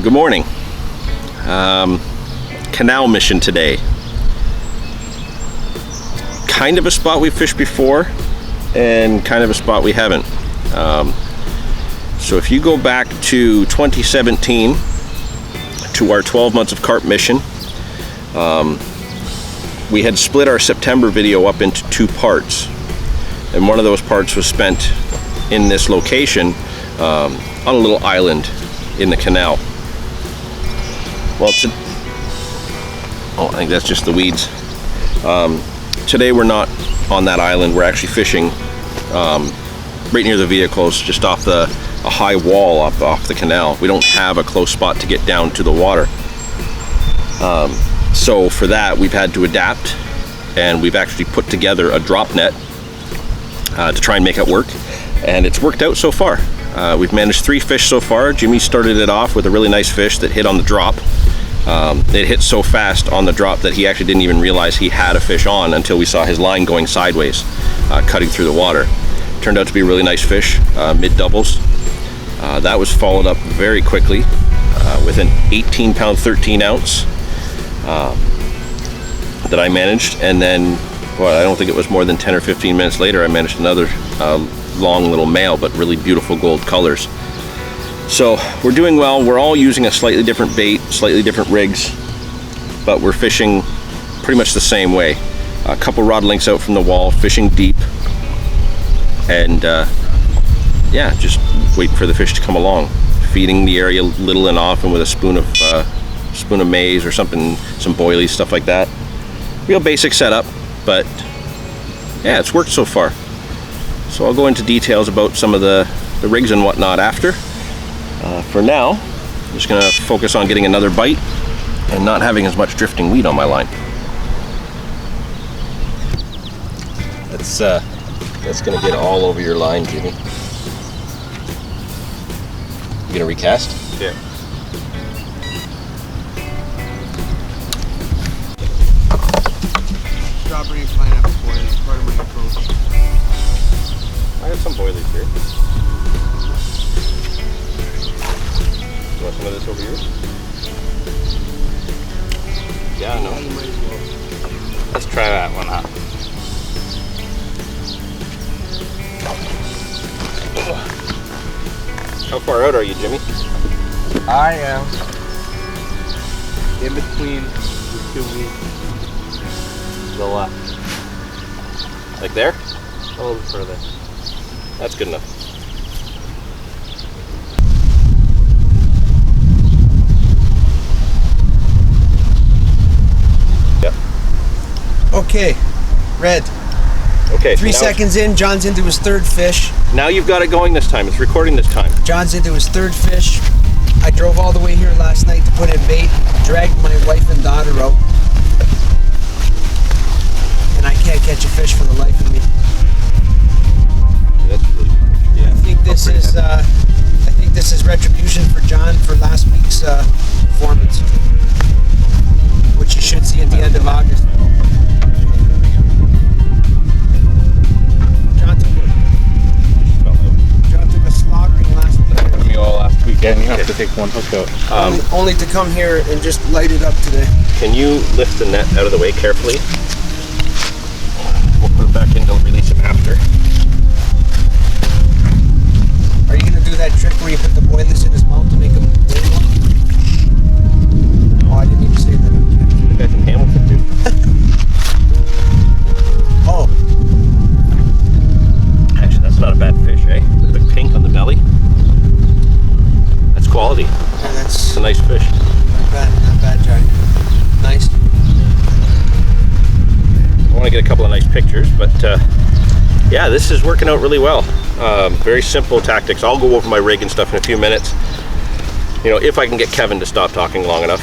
Well, good morning. Canal mission today. Kind of a spot we've fished before and kind of a spot we haven't. So if you go back to 2017 to our 12 months of carp mission, we had split our September video up into two parts, and one of those parts was spent in this location on a little island in the canal. Well, I think that's just the weeds. Today we're not on that island. We're actually fishing right near the vehicles, just off a high wall off the canal. We don't have a close spot to get down to the water. So for that, we've had to adapt, and we've actually put together a drop net to try and make it work, and it's worked out so far. We've managed 3 fish so far. Jimmy started it off with a really nice fish that hit on the drop. It hit so fast on the drop that he actually didn't even realize he had a fish on until we saw his line going sideways, cutting through the water. Turned out to be a really nice fish, mid doubles. That was followed up very quickly with an 18-pound 13-ounce that I managed, and then, well, I don't think it was more than 10 or 15 minutes later I managed another long little male, but really beautiful gold colors. So we're doing well. We're all using a slightly different bait, slightly different rigs, but we're fishing pretty much the same way. A couple rod lengths out from the wall, fishing deep, and yeah, just waiting for the fish to come along. Feeding the area little and often with a spoon of maize or something, some boilies, stuff like that. Real basic setup, but yeah, it's worked so far. So I'll go into details about some of the rigs and whatnot after. For now, I'm just gonna focus on getting another bite and not having as much drifting weed on my line. That's gonna get all over your line, Jimmy. You gonna recast? Yeah. Strawberry and pineapple boilies, part of my approach. I have some boilies here. You want some of this over here? Yeah, no. You might as well. Let's try that one out. How far out are you, Jimmy? I am in between the 2 weeks. The left. Like there? A little further. That's good enough. Yep. Okay, red. Okay. 3 now seconds in, John's into his 3rd fish. Now you've got it going this time. It's recording this time. John's into his 3rd fish. I drove all the way here last night to put in bait, dragged my wife and daughter out, and I can't catch a fish for the life of me. That's really, yeah. I think this is retribution for John for last week's performance, which you should see at the end of August. John took a slaughtering last week. Me all last weekend. You have to take one hook out. Only to come here and just light it up today. Can you lift the net out of the way carefully? We'll put it back in to release it after. Are you gonna do that trick where you put the boilies in his mouth to make him wiggle? Oh, I didn't even say that. The guy from Hamilton too. Oh, Actually, that's not a bad fish, eh? Look at the pink on the belly. That's quality. yeah, that's It's a nice fish. not bad, Johnny. Nice. I want to get a couple of nice pictures, but yeah, this is working out really well. Very simple tactics. I'll go over my rig and stuff in a few minutes. You know, if I can get Kevin to stop talking long enough.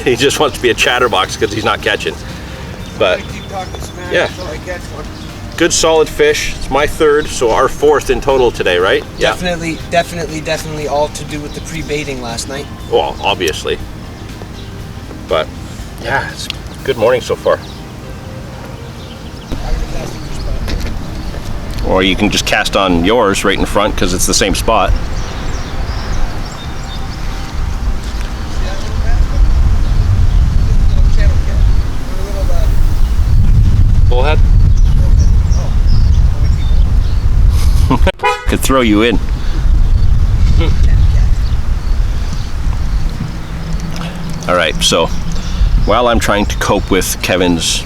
He just wants to be a chatterbox because he's not catching. But I keep talking smash yeah. until I catch one. good solid fish. It's my 3rd, so our 4th in total today, right? Definitely all to do with the pre-baiting last night. Well, obviously. But yeah, it's a good morning so far. Or you can just cast on yours right in front because it's the same spot. Could throw you in. All right, so while I'm trying to cope with Kevin's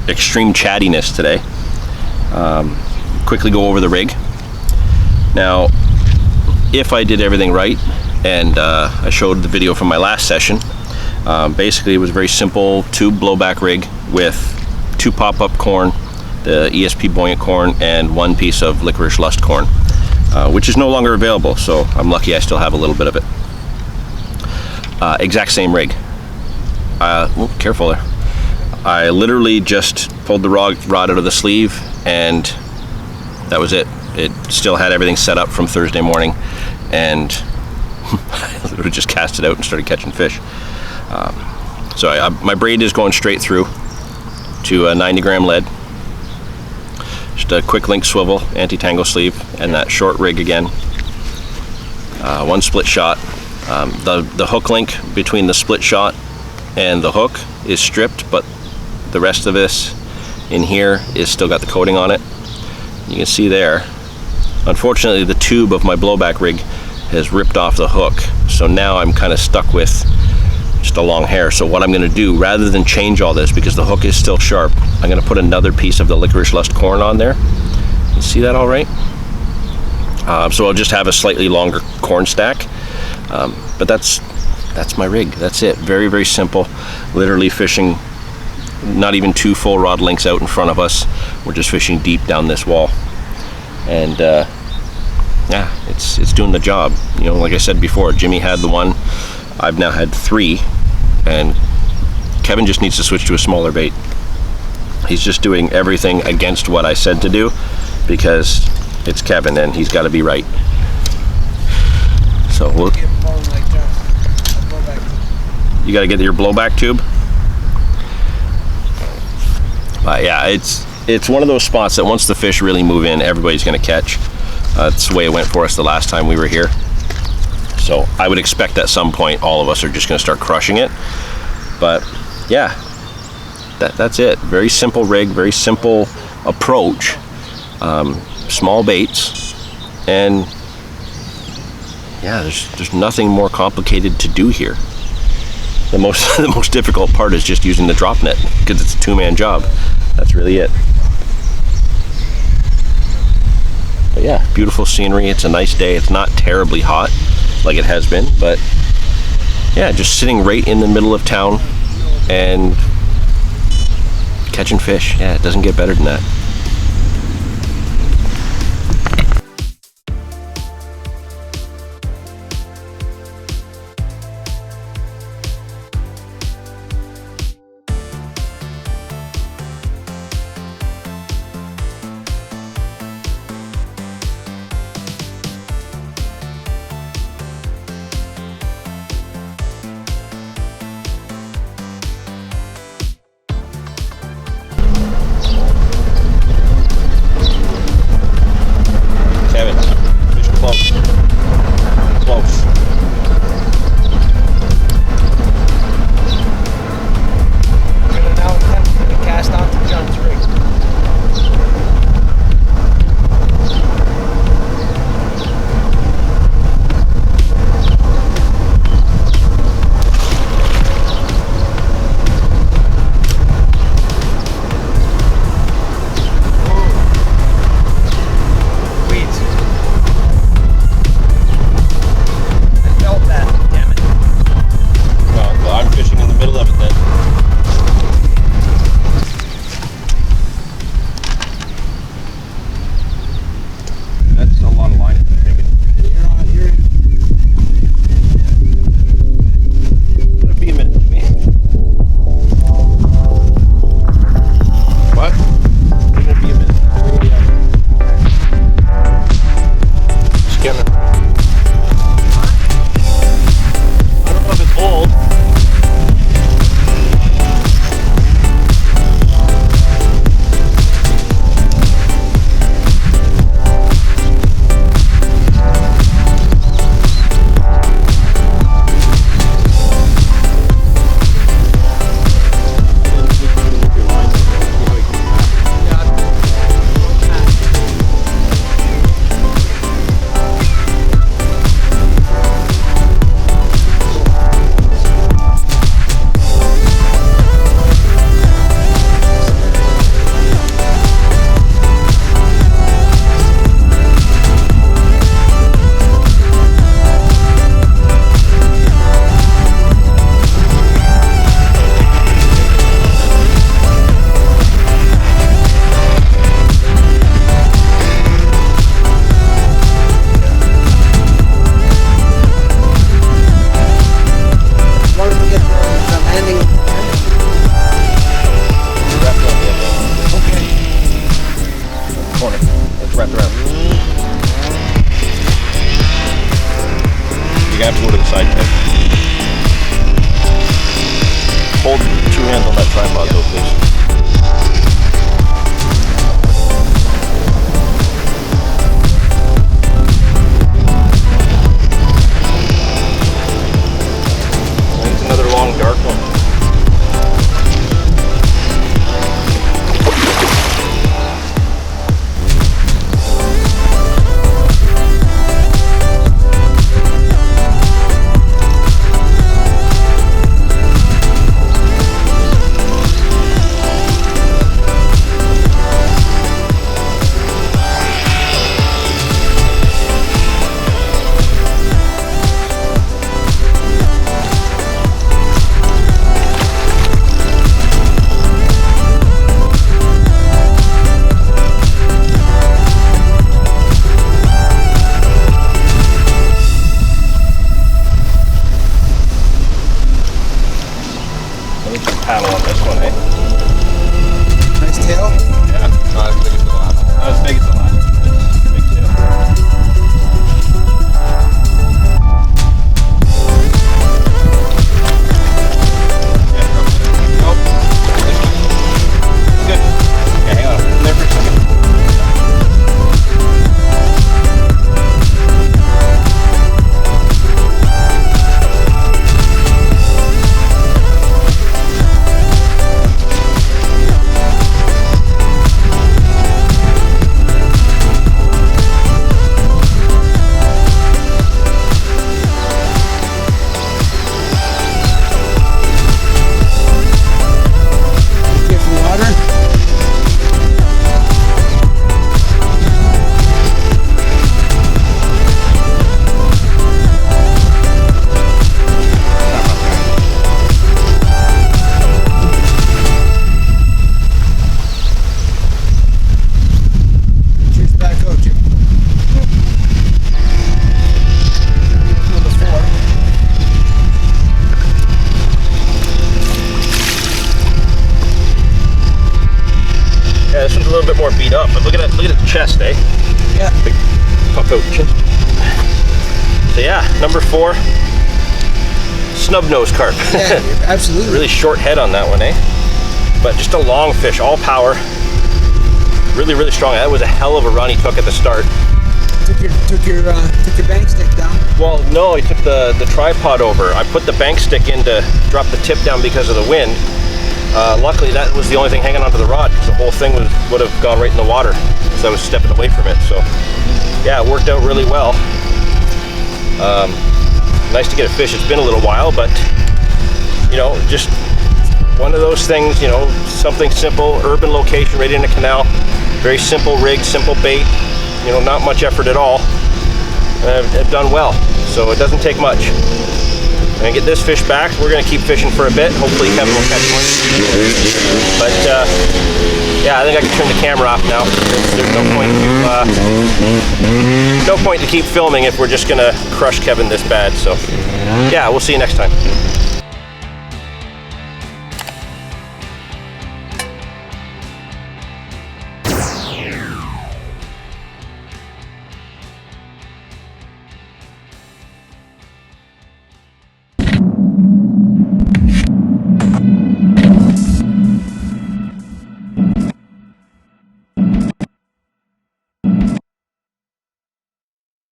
extreme chattiness today, quickly go over the rig. Now, if I did everything right, and I showed the video from my last session, basically it was a very simple tube blowback rig with 2 pop-up corn, the ESP buoyant corn, and 1 piece of licorice lust corn, which is no longer available, so I'm lucky I still have a little bit of it. Exact same rig. Careful there. I literally just pulled the rod out of the sleeve, and that was it. It still had everything set up from Thursday morning, and I literally just cast it out and started catching fish. So my braid is going straight through to a 90-gram lead. Just a quick link swivel, anti-tangle sleeve, and that short rig again. 1 split shot. The hook link between the split shot and the hook is stripped, but the rest of this in here is still got the coating on it. You can see there. Unfortunately, the tube of my blowback rig has ripped off the hook, so now I'm kind of stuck with just a long hair. So what I'm going to do, rather than change all this because the hook is still sharp, I'm going to put another piece of the licorice lust corn on there. You see that all right? So I'll just have a slightly longer corn stack, but that's my rig. That's it. Very, very simple. Literally fishing not even 2 full rod links out in front of us. We're just fishing deep down this wall, and yeah, it's doing the job. You know, like I said before, Jimmy had the 1. I've now had 3, and Kevin just needs to switch to a smaller bait. He's just doing everything against what I said to do because it's Kevin and he's got to be right. So we'll, you got to get your blowback tube. But yeah, it's one of those spots that once the fish really move in, everybody's going to catch. That's the way it went for us the last time we were here. So I would expect at some point all of us are just going to start crushing it. But yeah, that's it. Very simple rig, very simple approach. Small baits, and yeah, there's nothing more complicated to do here. The most difficult part is just using the drop net because it's a 2-man job. That's really it. But yeah, beautiful scenery. It's a nice day. It's not terribly hot like it has been, but yeah, just sitting right in the middle of town and catching fish. Yeah, it doesn't get better than that. tripod though, please. It's another long dark one. Paddle on this one, eh? Nice tail. Yeah, not as big as the last one. Not as big as the last one. It's a big tail. Yeah, drop it in. Nope. This one. Good. Okay, hang on. Hold there for a second. Yeah, this one's a little bit more beat up, but look at it, look at its chest, eh? Yeah. Big puff out chin. So yeah, number 4, snub nose carp. Yeah, absolutely. Really short head on that one, eh? But just a long fish, all power. Really, really strong. That was a hell of a run he took at the start. Took your bank stick down. Well, no, he took the tripod over. I put the bank stick in to drop the tip down because of the wind. Luckily, that was the only thing hanging onto the rod, because the whole thing would have gone right in the water as I was stepping away from it. So, yeah, it worked out really well. Nice to get a fish. It's been a little while, but, you know, just one of those things, you know, something simple, urban location right in a canal. Very simple rig, simple bait, you know, not much effort at all. I've done well, so it doesn't take much. I'm gonna get this fish back. We're gonna keep fishing for a bit. Hopefully Kevin will catch one. But yeah, I think I can turn the camera off now. There's no point to keep filming if we're just gonna crush Kevin this bad. So yeah, we'll see you next time.